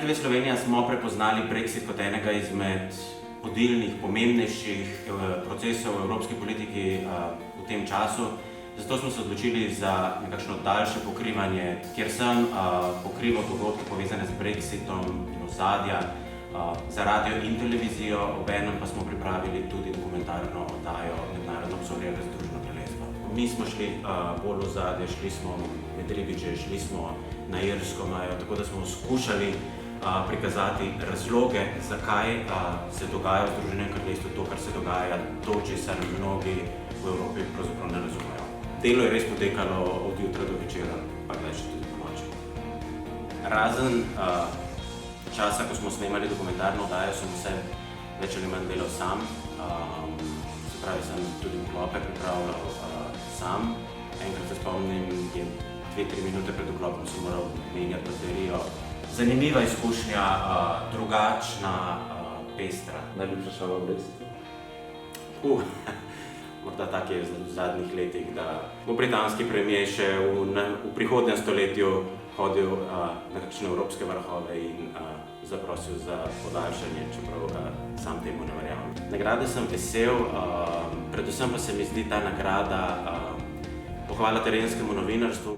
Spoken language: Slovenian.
RTV Slovenija smo prepoznali Brexit kot enega izmed vodilnih, pomembnejših procesov v evropski politiki v tem času. Zato smo se odločili za nekakšno daljše pokrivanje, kjer sem pokrival dogodke povezane z Brexitom in ozadja za radio in televizijo, obenem pa smo pripravili tudi dokumentarno oddajo Mednarodno obzorje Združenega kraljestva. Mi smo šli bolj v ozadje, šli smo med ribiče, šli smo na Irsko mejo, tako da smo skušali prikazati razloge, zakaj se dogaja v Združenem kraljestvu to, kar se dogaja, to, česar mnogi v Evropi pravzaprav ne razumejo. Delo je res potekalo od jutra do večera, pa kdaj še tudi po noči. Razen časa, ko smo snemali dokumentarno oddajo, sem vse več ali manj delal sam. Se pravi, sem tudi vklope pripravljal sam. Enkrat se spomnim, je 2-3 minute pred vklopom sem moral menjati baterijo. Zanimiva izkušnja, drugačna, pestra. Najljubša šala v Brexitu? Morda tak je v zadnjih letih, da bo britanski premier še v prihodnjem stoletju hodil na kakšne evropske vrhove in zaprosil za podaljšanje, čeprav sam temu ne verjamem. Nagrade sem vesel, predvsem pa se mi zdi ta nagrada pohvala terenskemu novinarstvu.